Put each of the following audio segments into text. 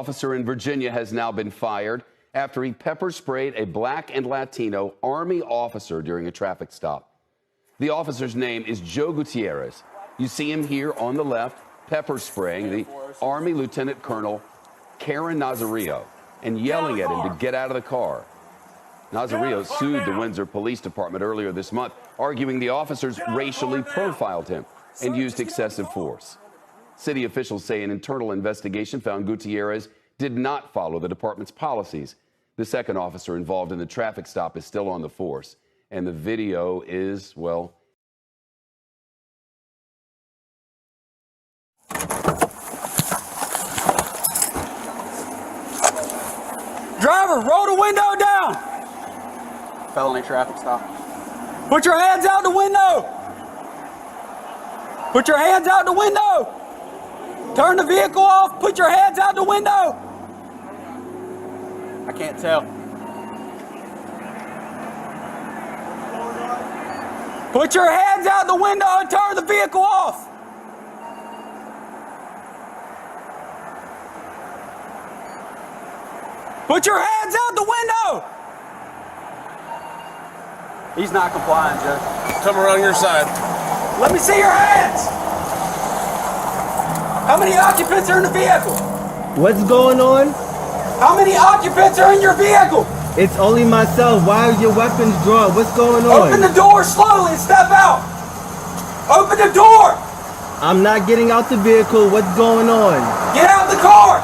Officer in Virginia has now been fired after he pepper sprayed a black and Latino Army officer during a traffic stop. The officer's name is Joe Gutierrez. You see him here on the left, pepper spraying the Army Lieutenant Colonel Karen Nazario and yelling at him to get out of the car. Nazario sued the Windsor Police Department earlier this month, arguing the officers racially profiled him and used excessive force. City officials say an internal investigation found Gutierrez did not follow the department's policies. The second officer involved in the traffic stop is still on the force, and the video is, well... Driver, roll the window down! Felony traffic stop. Put your hands out the window! Put your hands out the window! Turn the vehicle off, put your hands out the window! I can't tell. Put your hands out the window and turn the vehicle off! Put your hands out the window! He's not complying, Judge. Come around your side. Let me see your hands! How many occupants are in the vehicle? What's going on? How many occupants are in your vehicle? It's only myself. Why are your weapons drawn? What's going on? Open the door slowly and step out! Open the door! I'm not getting out the vehicle. What's going on? Get out the car!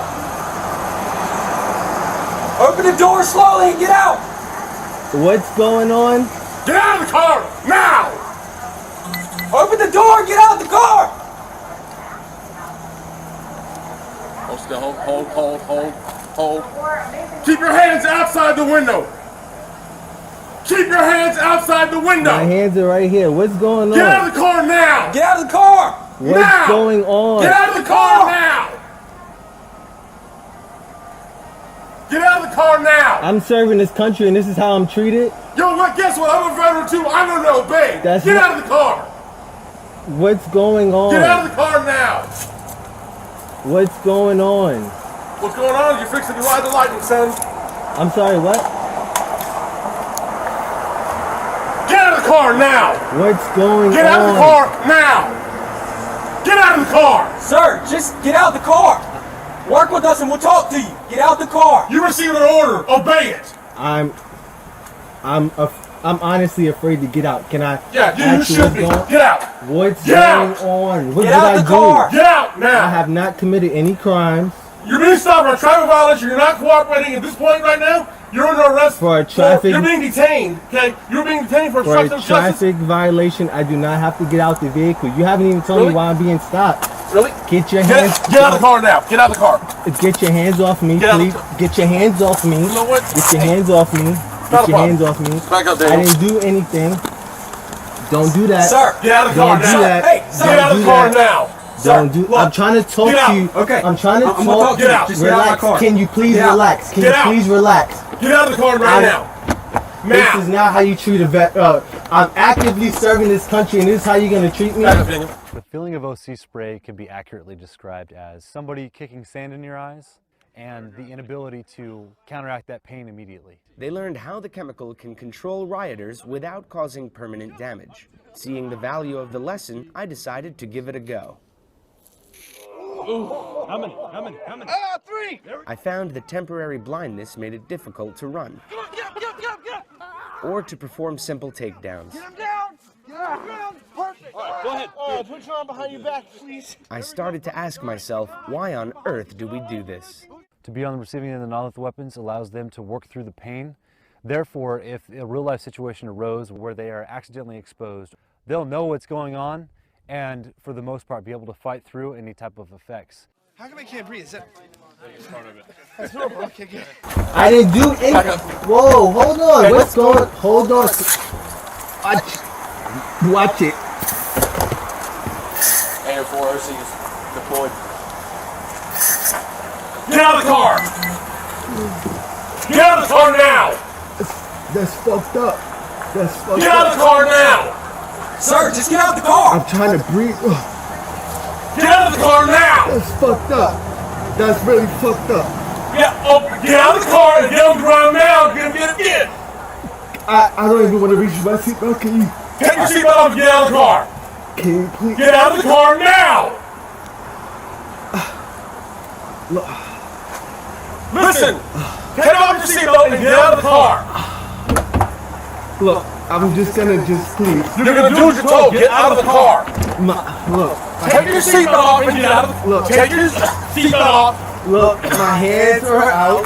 Open the door slowly and get out! What's going on? Get out of the car now! Open the door and get out the car! Hold still. Hold. Keep your hands outside the window. Keep your hands outside the window. My hands are right here. What's going on? Get out of the car now! Get out of the car! What's now! going on? Get out of the car now! Get out of the car now! I'm serving this country and this is how I'm treated? Yo, look, guess what? I'm a veteran too. I'm gonna obey. Get out of the car! What's going on? Get out of the car now! What's going on? What's going on? You're fixing to ride the lightning, son. I'm sorry, what? Get out of the car now! What's going on? Get out of the car now! Get out of the car! Sir, just get out the car! Work with us and we'll talk to you. Get out the car! You received an order. Obey it! I'm honestly afraid to get out. Can I? Yeah, you should be. Get out! What's Get going out! on? What Get did out I the do? car! Get out now! I have not committed any crimes. You're being stopped for a traffic violation. You're not cooperating at this point right now. You're under arrest For a traffic- You're being detained. Okay, you're being detained for For a obstruction of justice. traffic violation, I do not have to get out the vehicle. You haven't even told me why I'm being stopped. Really? Get your hands. Get out of the car now. Get out of the car. Get your hands off me, Get out of please. the Get your hands off me. You know what? Get your hands off me. Get your hands off me. Back up, I Daniel. didn't do anything. Don't do that. Sir! Get out of the car Don't do now. that. Hey, sir, Get out of the car now. Don't do. look, I'm trying to talk get out. to you. Okay. I'm trying to I'm gonna talk. talk to you. Get out. Just get out of my Relax. car. Can you please Get out. relax? Can Get you out. please relax? Get out of the car right now. This Now. is not how you treat a vet. I'm actively serving this country, and this is how you're gonna treat me. Back up, Daniel. The feeling of OC spray can be accurately described as somebody kicking sand in your eyes and the inability to counteract that pain immediately. They learned how the chemical can control rioters without causing permanent damage. Seeing the value of the lesson, I decided to give it a go. I found that temporary blindness made it difficult to run or to perform simple takedowns. Go ahead. Put your arm behind your back, please. I started to ask myself, why on earth do we do this? To be on the receiving end of non-lethal weapons allows them to work through the pain. Therefore, if a real-life situation arose where they are accidentally exposed, they'll know what's going on and, for the most part, be able to fight through any type of effects. How come I can't breathe? Is that part of it? That's horrible. Okay, good. I didn't do anything. Whoa, hold on. What's going on? Hold on. Watch it. AR4 OCs deployed. Get out of the car. Get out of the car now. That's fucked up. That's fucked Get out up. of the car now. Sir, just get out the car! I'm trying to breathe. Get out of the car now. That's fucked up. That's really fucked up. Oh, get out of the car and get on the ground now. Get. I don't even want to reach my seatbelt. Can you? Take your seatbelt off and get out of the car. Can you please? Get out of the car now. Listen. Take off your seatbelt and get out of the car. Look, I'm just gonna please. You're gonna do what you're told. Get out of the car. Look. Take your seatbelt off and get out of the. Look. Take your seatbelt off. Look, my hands are out.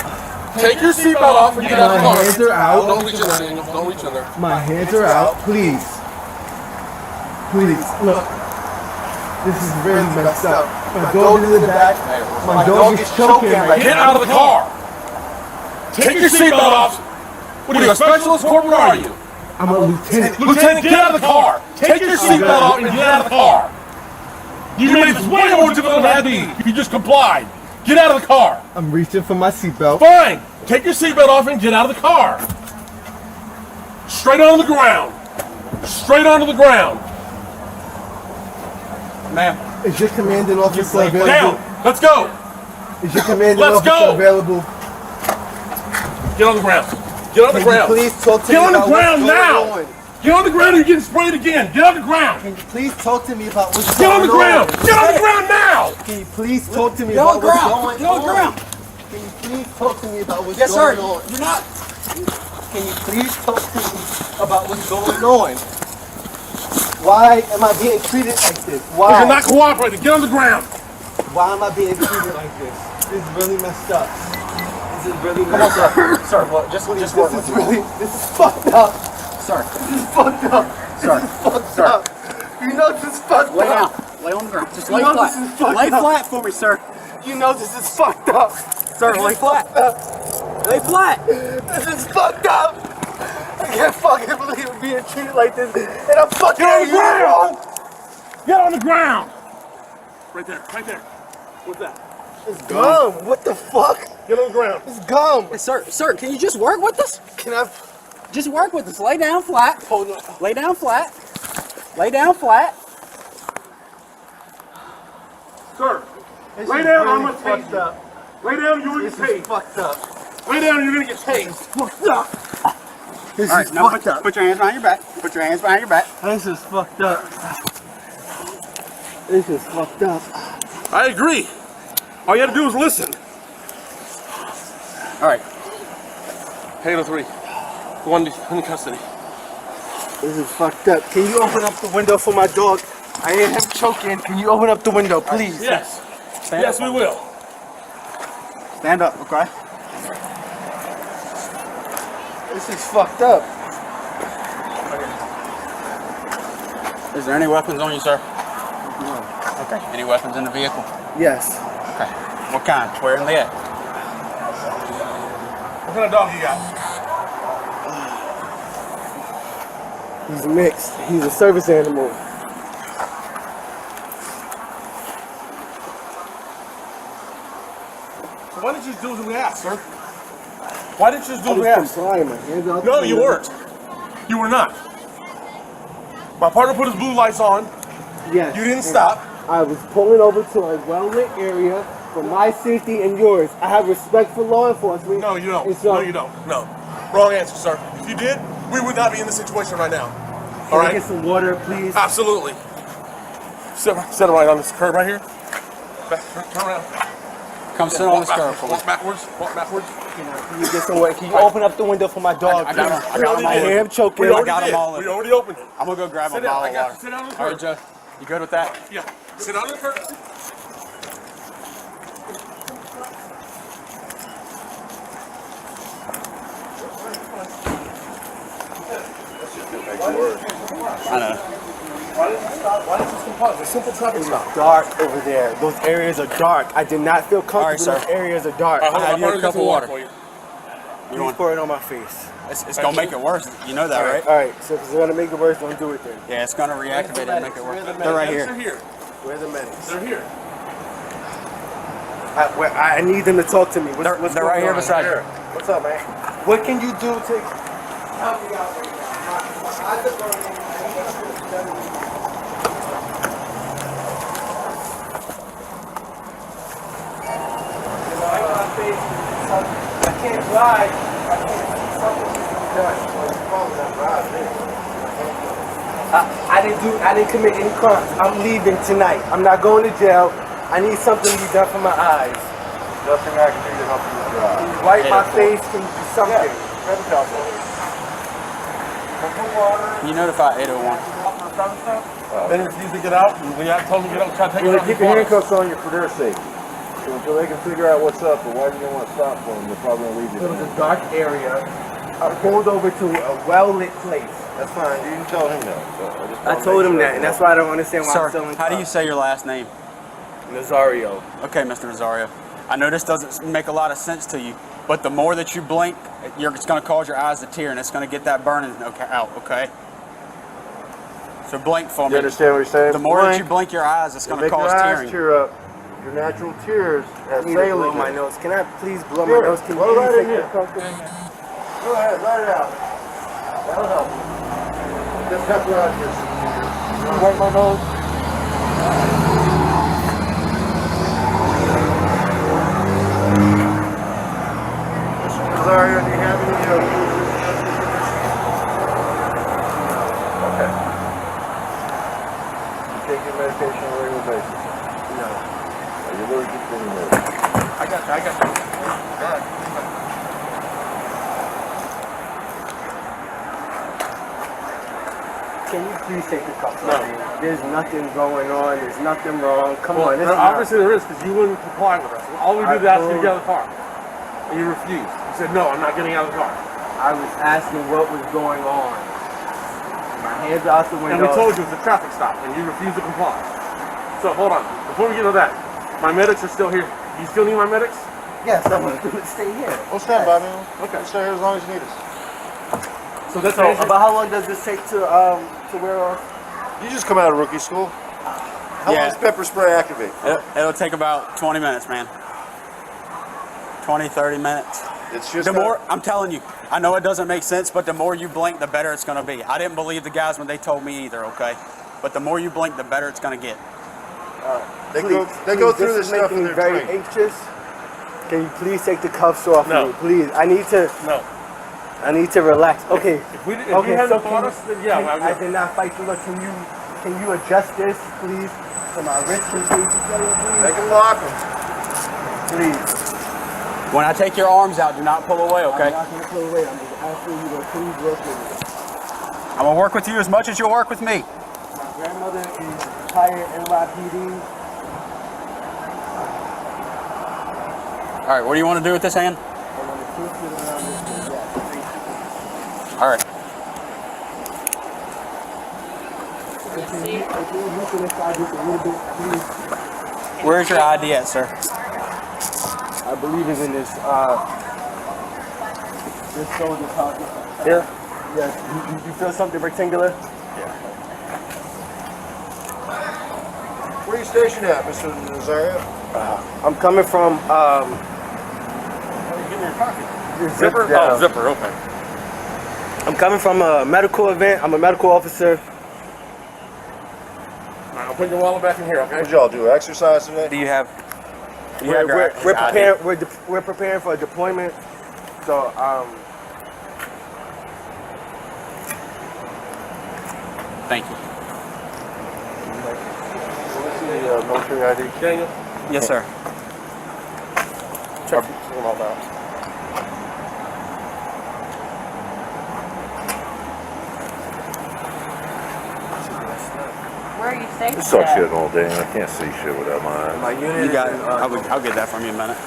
Take your seatbelt off and get out of the car. My hands are out. Don't reach in there, Daniel. Don't reach in there. My hands are out. Please. Please. Look. This is really messed up. My dog is in the back. My dog is choking right Get now. out of the car. Take your seatbelt off. What are you, a specialist corporal? What are you? I'm a lieutenant. Lieutenant, get out of the car. Take your seatbelt off and get out of the car. You made this way more difficult than it had to be if you just complied. Get out of the car. I'm reaching for my seatbelt. Fine. Take your seatbelt off and get out of the car. Straight onto the ground. Straight onto the ground. Ma'am. Is your commanding officer available? Down. Let's go. Is your commanding Let's officer go. available? Get on the ground. Get on the Can ground. you please talk to Get me on the about ground what's now. going on? Get on the ground or you're getting sprayed again. Get on the ground. Can you please talk to me about what's Get on going the ground. Get on the ground now. Can you please talk to me Get on about the what's ground. going Get on the ground. Can you please talk to me about what's Yes, sir. going on? You're not. Can you please talk to me about what's going on? Why am I being treated like this? Why? You're not cooperating. Get on the ground. Why am I being treated like this? This is really messed up. This is really messed up. Sir, well, just work This with is me. really, this is fucked up. Sir, This is fucked up. Sir. This is fucked up. You know this is fucked lay down. up. Lay on the ground. Just You lay know flat. this is fucked Lay up. flat for me, sir. You know this is fucked up. Sir, lay flat. Lay flat. This is fucked up. I can't fucking believe I'm being treated like this. And I'm fucking Get on the angry. ground. Get on the ground. Right there. Right there. What's that? It's gum. What the fuck? Get on the ground. It's gum. Hey, sir, can you just work with us? Can I? Just work with us. Lay down flat. Hold on. Lay down flat. Lay down flat. Sir, This lay is down. really I'm going to fucked take you. up. Lay down. You're going This to is get tased. fucked up. Lay down. You're going to get tased. Fucked up. This All is right, now fucked up. put your hands behind your back. Put your hands behind your back. This is fucked up. This is fucked up. I agree. All you have to do is listen. All right. 803. One in custody. This is fucked up. Can you open up the window for my dog? I hear him choking. Can you open up the window, please? Yes. Stand Yes, up. we will. Stand up, okay? This is fucked up. Is there any weapons on you, sir? No. Okay. Any weapons in the vehicle? Yes. Okay. What kind? Where and at? What kind of dog you got? He's mixed. He's a service animal. So why didn't you just do as we asked, sir? Why didn't you just do I as we was asked? complying. My hands out. No, you weren't. You were not. My partner put his blue lights on. Yes. You didn't stop. I was pulling over to a well-lit area for my safety and yours. I have respect for law enforcement. No, you don't. It's No, not- you don't. No. Wrong answer, sir. If you did, we would not be in this situation right now. Can All I right? get some water, please? Absolutely. Sit right on this curb right here. Back, turn around. Come sit on this curb for me. Walk backwards. Walk backwards. Can you get some water? Can you open up the window for my dog? I got him. I got him I all hear him over. choking. We I already got 'em did. all We over. already opened it. I'm gonna go grab Sit a down. bottle I of got water. you. Sit down on the All right, curb. Joe. You good with that? Yeah. Sit down on the curb. I know. Why didn't you stop? Why didn't you comply? It's a simple traffic stop. Dark over there. Those areas are dark. I did not feel comfortable. All right, Those areas are dark. All right, hold I on. have you a I'm gonna cup get of some water water. for you. Please pour it on my face. It's gonna make it worse. You know that, right? All right. So if it's gonna make it worse, don't do it then. Yeah, it's gonna reactivate it and make it worse. Where the They're right They're here. here. Where are the medics? They're here. I need them to talk to me. What's They're going right here on? beside you. What's up, man? What can you do to help me out right now? My eyes are burning. I need to I can't drive. I can't see something to be done. I didn't commit any crimes. I'm leaving tonight. I'm not going to jail. I need something to be done for my eyes. Nothing I can do to help you with your eyes. Wipe my face, can you do something? Can you notify 801? They refuse to get out. And when I told them to get out, try to take Well, it out. keep your handcuffs on you for their sake. So until they can figure out what's up or why you don't want to stop for them, they're probably going to leave you. It was a dark area. I pulled over to a well-lit place. That's fine. You didn't tell him that. So I told him that, and that's why I don't understand why I'm Sir, selling how do you say your last name? Nazario. Okay, Mr. Nazario. I know this doesn't make a lot of sense to you, but the more that you blink, it's going to cause your eyes to tear, and it's going to get that burning out, okay? So blink for me. you understand what you're saying? The more that you blink your eyes, it's going to cause your tearing. eyes tear up. Your natural tears have I need to blow failing. my nose. Can I please blow my nose? Can you blow that please in take here. the cuffs off? Go ahead, let it out. That'll help you. Just pepper out here. Wipe my nose. Sorry, do you have any Okay. You take your medication on a regular basis? No. Are you allergic to any medicine? I got you. Can you please take the cuffs off? There's nothing going on. There's nothing wrong. Come on. This is Obviously there is, because you wouldn't comply with us. All we did is ask you to get out of the car. And you refused. You said, no, I'm not getting out of the car. I was asking what was going on. My hands are out the window. And we told you it's a traffic stop, and you refused to comply. So hold on, before we get to that, my medics are still here. Do you still need my medics? Yes, I'm going to stay here. We'll stand by, man. Okay. We'll stay here as long as you need us. So that's So, about how long does this take to wear off? You just come out of rookie school. How long does pepper spray activate? It'll take about 20 minutes, man. 20, 30 minutes. It's just The more, I'm telling you, I know it doesn't make sense, but the more you blink, the better it's going to be. I didn't believe the guys when they told me either, okay? But the more you blink, the better it's going to get. They go through this stuff in their very training. anxious. Can you please take the cuffs off No. me, please? I need to relax. Okay. If you hadn't fought us, then yeah, I did not fight you, but can you adjust this, please? So my wrist can face each other, please. They can lock them. Please. When I take your arms out, do not pull away, okay? I'm not going to pull away. I'm just asking you to please work with me. I'm going to work with you as much as you'll work with me. My grandmother is retired NYPD. All right, what do you want to do with this hand? I'm going to twist it around this way. Yeah. All right. Can you look inside just a little bit, please? Where's your ID at, sir? I believe it's in this shoulder pocket. Here? Yes. You feel something rectangular? Where are you stationed at, Mr. Nazario? I'm coming from Give me your pocket. zipper. Oh, zipper, okay. I'm coming from a medical event. I'm a medical officer. All right, I'll put your wallet back in here, okay? What'd y'all do? Exercise today? Do you have... We're preparing for a deployment. So Thank you. The military ID. Daniel? Yes, sir. Check them all out. Where are you stationed I saw at? shit all day and I can't see shit without my eyes. my unit. You got it. is in, I'll get that from you in a minute.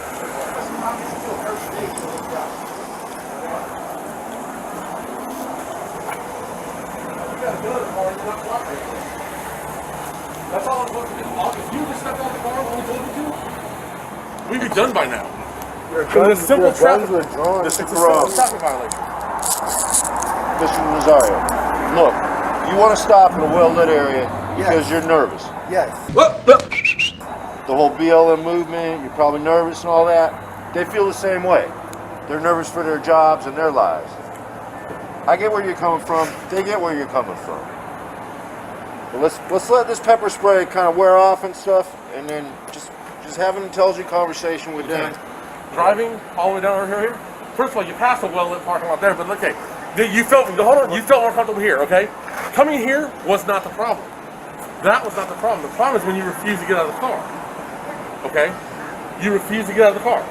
That's all I'm looking at. If you just stepped out the car when we told you to, we'd be done by now. It's a simple traffic. Guns were drawn. It's a Mr. simple Cross. traffic violation. Mr. Nazario, look, you want to stop in a well-lit area because you're nervous. yes. The whole BLM movement, you're probably nervous and all that. They feel the same way. They're nervous for their jobs and their lives. I get where you're coming from. They get where you're coming from. But let's let this pepper spray kind of wear off and stuff, and then just have an intelligent conversation with them. driving all the way down over here. First of all, you passed a well-lit parking lot there, but okay, you felt more comfortable here, okay? Coming here was not the problem. That was not the problem. The problem is when you refuse to get out of the car, okay? You refuse to get out of the car.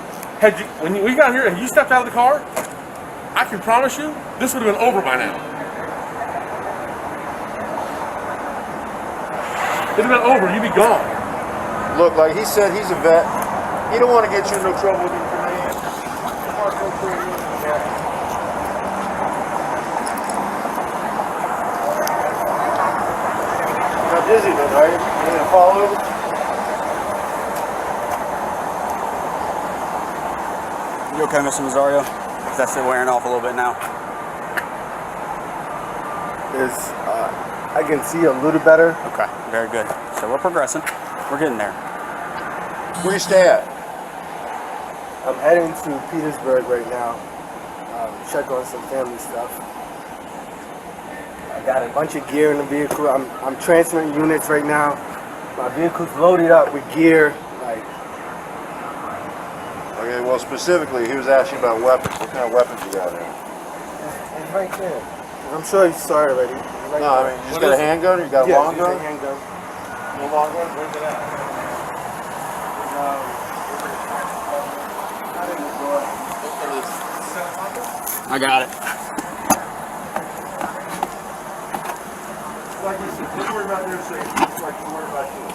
When we got here and you stepped out of the car, I can promise you, this would have been over by now. It'd have been over, you'd be gone. Look, like he said, he's a vet. He don't want to get you in no trouble with your command. Not dizzy though, right? You gonna fall over? You okay, Mr. Mazzario? Is that still wearing off a little bit now? I can see a little better. Okay, very good. So we're progressing. We're getting there. Where you stay at? I'm heading to Petersburg right now. Check on some family stuff. I got a bunch of gear in the vehicle. I'm transferring units right now. My vehicle's loaded up with gear. Okay, well specifically, he was asking about weapons. What kind of weapons you got there? It's right there. I'm sure you saw it already. Right no, I mean, you just got a handgun or you got a long gun? Yes, a handgun. No long gun? Where's it at? I got it. Like you said, don't worry about their safety. Just like you worry about yours.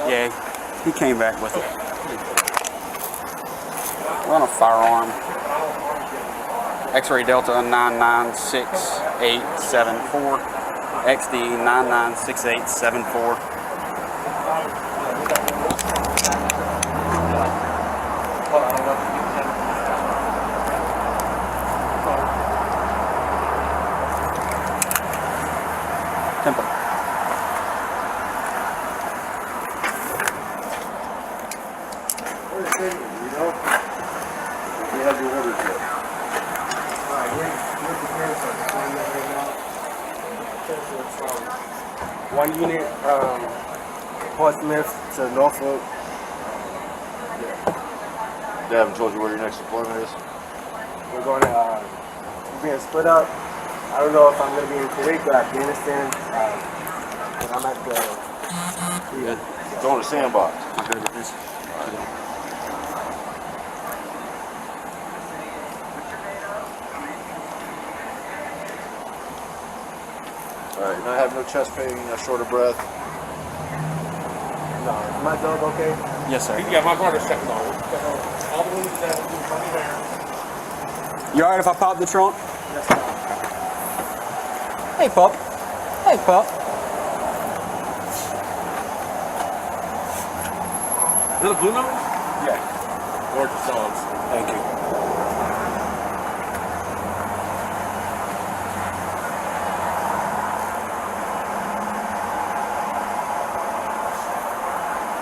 Yeah, he came back with it. We're on a firearm. X-ray Delta 996874. XD 996874. Temple. One unit, Portsmouth to Norfolk. They haven't told you where your next deployment is? We're going to, we're being split up. I don't know if I'm going to be in Kuwait or Afghanistan. But I'm at the... Going to Sandbox. I'm good with this. Alright, I have no chest pain, short of breath. No, is my dog okay? Yes, sir. You got my brother's checking on. All the windows down, coming there. You alright if I pop the trunk? Yes, sir. Hey, pup. Hey, pup. Is that a blue nose? Yeah. Gorgeous songs. Thank you.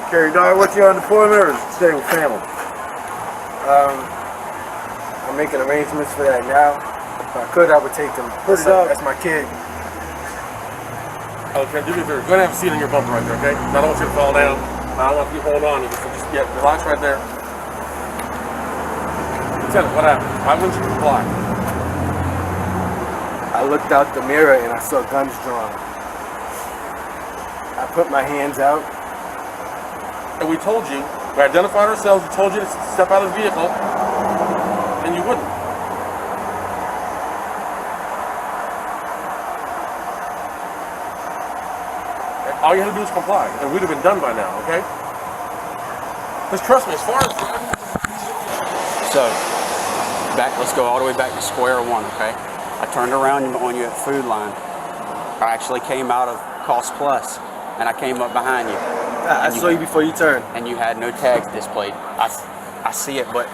Carry dog with you on deployment or stay with family? I'm making arrangements for that now. If I could, I would take them. That's my kid. Okay, do me a favor. Go ahead and have a seat on your bumper right there, okay? I don't want you to fall down. I don't want you to hold on to you. So just relax right there. Lieutenant, what happened? Why wouldn't you comply? I looked out the mirror and I saw guns drawn. I put my hands out. And we told you, we identified ourselves, we told you to step out of the vehicle, and you wouldn't. And all you had to do was comply, and we'd have been done by now, okay? Just trust me, as far as... So, let's go all the way back to square one, okay? I turned around on you at Food Line. I actually came out of Cost Plus, and I came up behind you. I saw you before you turned. And you had no tags displayed. I see it, but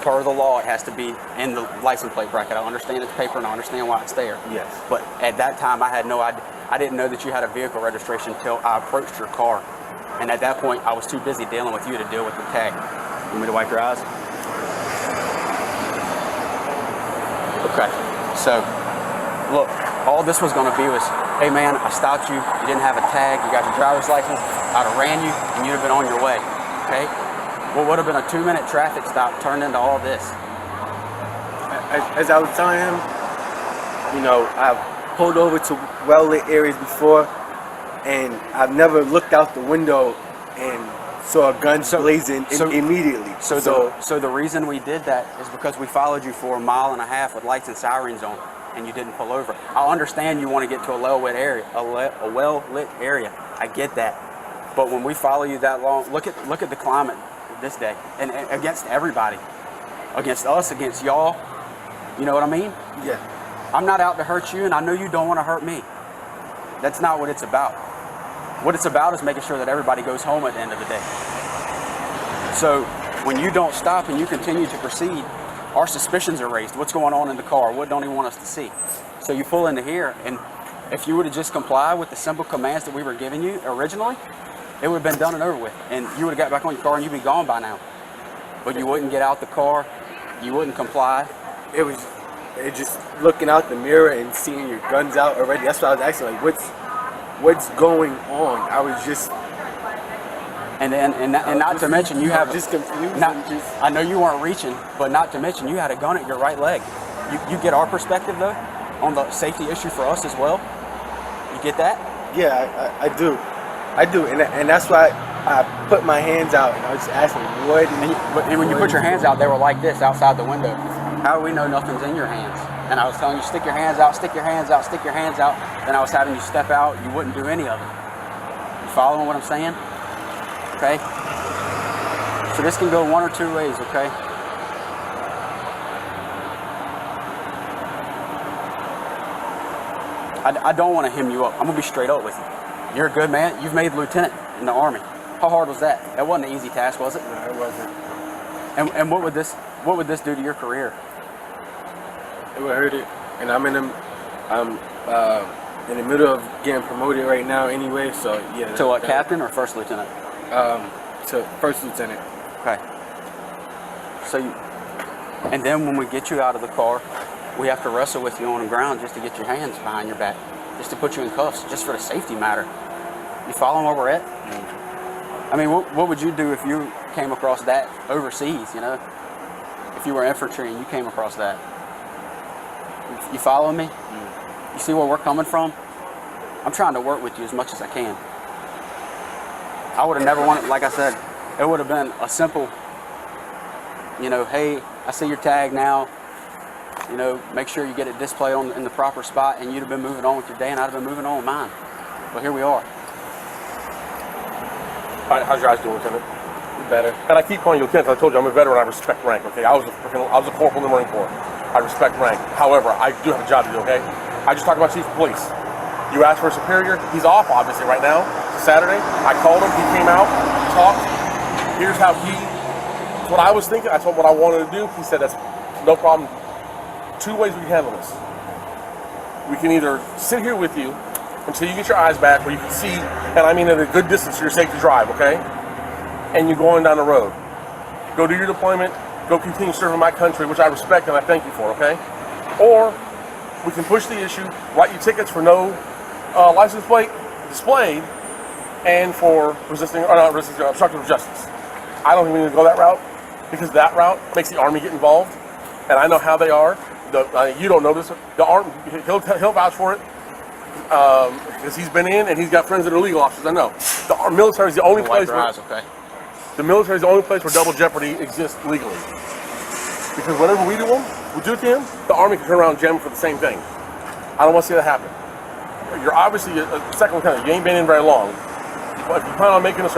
per the law, it has to be in the license plate bracket. I understand it's paper, and I understand why it's there. Yes. But at that time, I had no idea. I didn't know that you had a vehicle registration until I approached your car. And at that point, I was too busy dealing with you to deal with the tag. You want me to wipe your eyes? Okay. So, look, all this was going to be was, hey man, I stopped you. You didn't have a tag. You got your driver's license. I'd have ran you, and you'd have been on your way. Okay. What would have been a 2-minute traffic stop turned into all this. As I was telling him, you know, I've pulled over to well-lit areas before, and I've never looked out the window and saw guns blazing immediately. So the reason we did that is because we followed you for 1.5 miles with lights and sirens on, and you didn't pull over. I understand you want to get to a well-lit area, a well-lit area. I get that, but when we follow you that long, look at the climate this day, and against everybody, against us, against y'all. You know what I mean? Yeah. I'm not out to hurt you, and I know you don't want to hurt me. That's not what it's about. What it's about is making sure that everybody goes home at the end of the day. So when you don't stop and you continue to proceed, our suspicions are raised. What's going on in the car? What don't he want us to see? So you pull into here, and if you would have just complied with the simple commands that we were giving you originally, it would have been done and over with, and you would have got back on your car and you'd be gone by now. But you wouldn't get out the car, you wouldn't comply. It just looking out the mirror and seeing your guns out already. That's what I was asking, like, what's going on? I was just, and not to mention you have just confused. I know you weren't reaching, but not to mention you had a gun at your right leg. You get our perspective though on the safety issue for us as well. You get that? Yeah, I do, and that's why I put my hands out and I was just asking what. And when you put your hands out, they were like this outside the window. How do we know nothing's in your hands? And I was telling you, stick your hands out, stick your hands out, stick your hands out. Then I was having you step out. You wouldn't do any of it. You following what I'm saying? Okay? So this can go one or two ways, okay? I don't want to hem you up. I'm going to be straight up with you. You're a good man. You've made lieutenant in the Army. How hard was that? That wasn't an easy task, was it? No, it wasn't. And what would this do to your career? It would hurt it. And I'm in the middle of getting promoted right now anyway, so yeah. To what, captain or first lieutenant? To first lieutenant. Okay. So and then when we get you out of the car, we have to wrestle with you on the ground just to get your hands behind your back, just to put you in cuffs, just for the safety matter. You follow where we're at? I mean, what would you do if you came across that overseas, you know? If you were infantry and you came across that? You follow me? You see where we're coming from? I'm trying to work with you as much as I can. I would have never wanted, like I said, it would have been a simple, you know, hey, I see your tag now, you know, make sure you get it displayed in the proper spot, and you'd have been moving on with your day, and I'd have been moving on with mine. But here we are. All right, how's your eyes doing, Lieutenant? Better. And I keep calling you Lieutenant. I told you I'm a veteran. I respect rank. Okay, I was a corporal in the Marine Corps. I respect rank. However, I do have a job to do. Okay, I just talked about Chief of Police. You asked for a superior. He's off, obviously, right now. It's Saturday. I called him. He came out. We talked. Here's how what I was thinking. I told him what I wanted to do. He said that's no problem. 2 ways we can handle this. We can either sit here with you until you get your eyes back where you can see, and I mean at a good distance so you're safe to drive, okay? And you're going down the road. Go do your deployment, go continue serving my country, which I respect and I thank you for, okay? Or we can push the issue, write you tickets for no license plate displayed and for obstruction of justice. I don't think we need to go that route because that route makes the Army get involved, and I know how they are. You don't know this. The Army, he'll vouch for it. Because he's been in and he's got friends that are legal officers. I know. The military is the only place. The military is the only place where double jeopardy exists legally. Because whenever we do it to him, the Army can turn around and jam him for the same thing. I don't want to see that happen. You're obviously a second lieutenant. You ain't been in very long. But if you plan on making a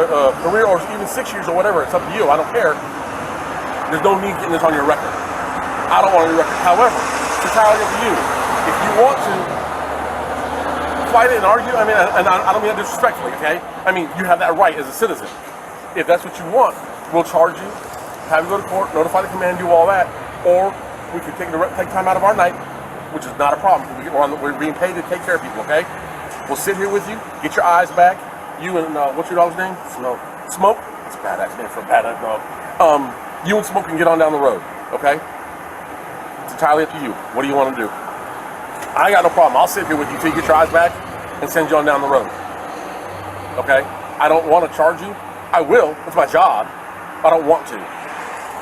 career or even 6 years or whatever, it's up to you. I don't care. There's no need getting this on your record. I don't want it on your record. However, it's entirely up to you. If you want to fight it and argue, I mean, and I don't mean that disrespectfully, okay? I mean, you have that right as a citizen. If that's what you want, we'll charge you, have you go to court, notify the command, do all that, or we can take time out of our night, which is not a problem. We're being paid to take care of people, okay? We'll sit here with you, get your eyes back, You and what's your dog's name? Smoke. Smoke. That's a bad name for a bad dog. You and Smoke can get on down the road. Okay. It's entirely up to you. What do you want to do? I got no problem. I'll sit here with you till you get your eyes back and send you on down the road. Okay? I don't want to charge you. I will. It's my job. I don't want to.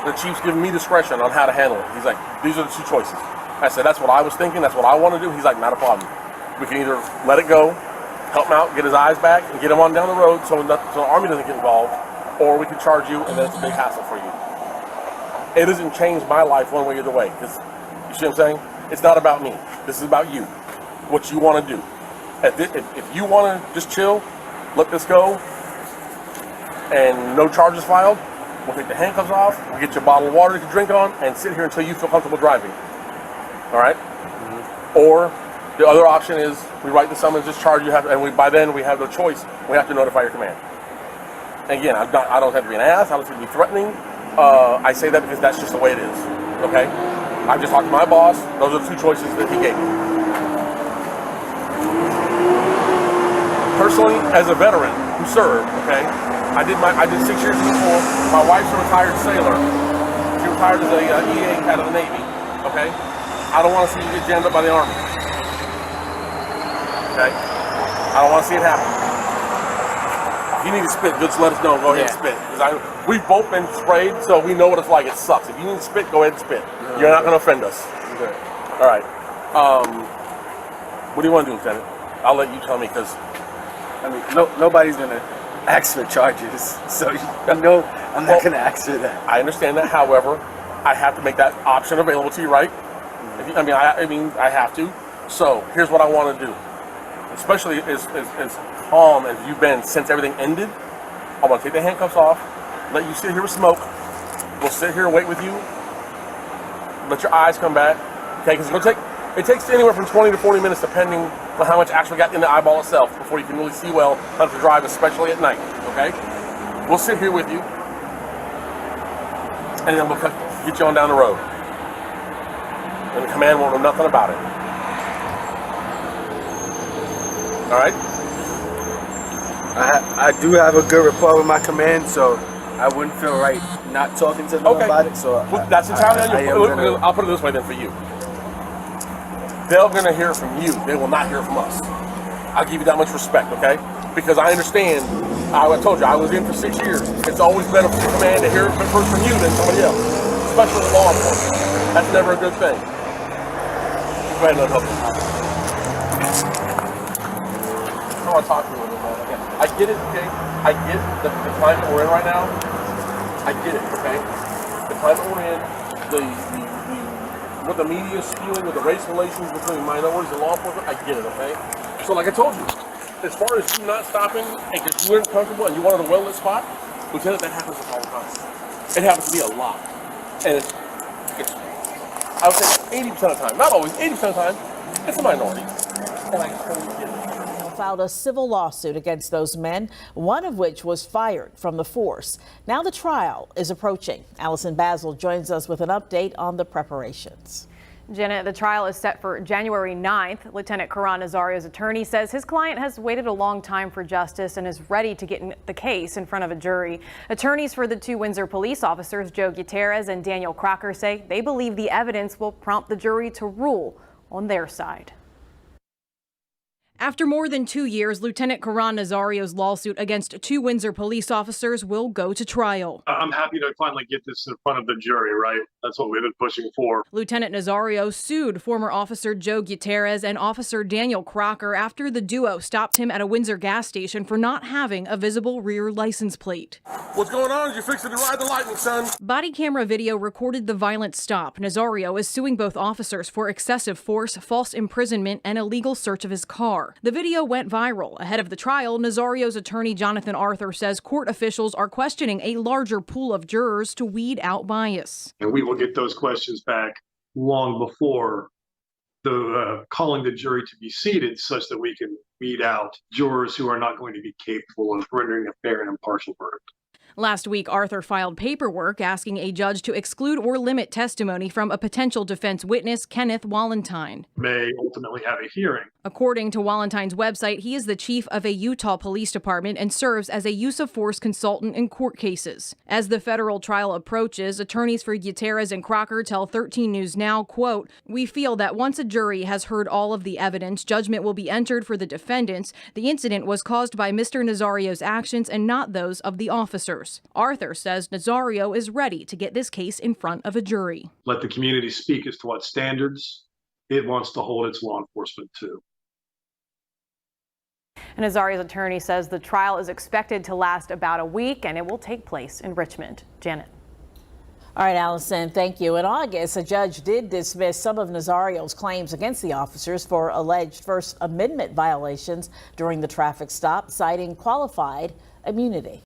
The chief's giving me discretion on how to handle it. He's like, these are the two choices. I said, that's what I was thinking. That's what I want to do. He's like, not a problem. We can either let it go, help him out, get his eyes back, and get him on down the road so the Army doesn't get involved, or we can charge you, and then it's a big hassle for you. It doesn't change my life one way or the other way. Because you see what I'm saying? It's not about me. This is about you. What you want to do. If you want to just chill, let this go, and no charges filed, we'll take the handcuffs off, we'll get you a bottle of water you can drink on, and sit here until you feel comfortable driving. All right? Mm-hmm. Or the other option is we write the summons, discharge you, and by then we have no choice. We have to notify your command. And again, I don't have to be an ass. I don't have to be threatening. I say that because that's just the way it is. Okay? I just talked to my boss. Those are the two choices that he gave me. Personally, as a veteran who served, okay, I did 6 years in the Corps. My wife's a retired sailor. She retired as a EA out of the Navy. Okay? I don't want to see you get jammed up by the Army. Okay? I don't want to see it happen. If you need to spit, just let us know. Go ahead and spit. Because we've both been sprayed, so we know what it's like. It sucks. If you need to spit, go ahead and spit. You're not going to offend us. Okay. All right. What do you want to do, Lieutenant? I'll let you tell me, because I mean, nobody's going to ask for charges, so I'm not going to ask for that. I understand that. However, I have to make that option available to you, right? I have to. So here's what I want to do. Especially as calm as you've been since everything ended, I'm going to take the handcuffs off, let you sit here with Smoke. We'll sit here and wait with you. Let your eyes come back. Okay, because it takes anywhere from 20 to 40 minutes depending on how much actually got in the eyeball itself before you can really see well how to drive, especially at night. Okay? We'll sit here with you, and then we'll get you on down the road. And the command won't know nothing about it. All right? I do have a good rapport with my command, so I wouldn't feel right not talking to them about it. So that's entirely on you. I'll put it this way then for you. They're going to hear from you. They will not hear from us. I'll give you that much respect, okay? Because I understand. I told you, I was in for 6 years. It's always better for the command to hear it first from you than somebody else, especially with law enforcement. That's never a good thing. Go ahead and help you. I want to talk to you a little bit, man. I get it, okay? I get the climate we're in right now. I get it, okay? The climate we're in, what the media is spewing with the race relations between minorities and law enforcement, I get it, okay? So like I told you, as far as you not stopping and because you weren't comfortable and you wanted a well-lit spot, Lieutenant, that happens all the time. It happens to be a lot. And it's I would say 80% of the time, not always, 80% of the time, it's a minority. And I totally get it. Filed a civil lawsuit against those men, one of which was fired from the force. Now the trial is approaching. Allison Basil joins us with an update on the preparations. Janet, the trial is set for January 9th. Lieutenant Karan Nazario's attorney says his client has waited a long time for justice and is ready to get the case in front of a jury. Attorneys for the two Windsor police officers, Joe Gutierrez and Daniel Crocker, say they believe the evidence will prompt the jury to rule on their side. After more than 2 years, Lieutenant Karan Nazario's lawsuit against two Windsor police officers will go to trial. I'm happy to finally get this in front of the jury, right? That's what we've been pushing for. Lieutenant Nazario sued former Officer Joe Gutierrez and Officer Daniel Crocker after the duo stopped him at a Windsor gas station for not having a visible rear license plate. What's going on? Is you fixing to ride the lightning, son? Body camera video recorded the violent stop. Nazario is suing both officers for excessive force, false imprisonment, and illegal search of his car. The video went viral. Ahead of the trial, Nazario's attorney Jonathan Arthur says court officials are questioning a larger pool of jurors to weed out bias. And we will get those questions back long before the calling the jury to be seated, such that we can weed out jurors who are not going to be capable of rendering a fair and impartial verdict. Last week, Arthur filed paperwork asking a judge to exclude or limit testimony from a potential defense witness, Kenneth Wallentine. May ultimately have a hearing. According to Wallentine's website, he is the chief of a Utah police department and serves as a use of force consultant in court cases. As the federal trial approaches, attorneys for Gutierrez and Crocker tell 13 News Now, quote, "We feel that once a jury has heard all of the evidence, judgment will be entered for the defendants. The incident was caused by Mr. Nazario's actions and not those of the officers." Arthur says Nazario is ready to get this case in front of a jury. Let the community speak as to what standards it wants to hold its law enforcement to. And Nazario's attorney says the trial is expected to last about a week and it will take place in Richmond. Janet. All right, Allison, thank you. In August, a judge did dismiss some of Nazario's claims against the officers for alleged First Amendment violations during the traffic stop, citing qualified immunity.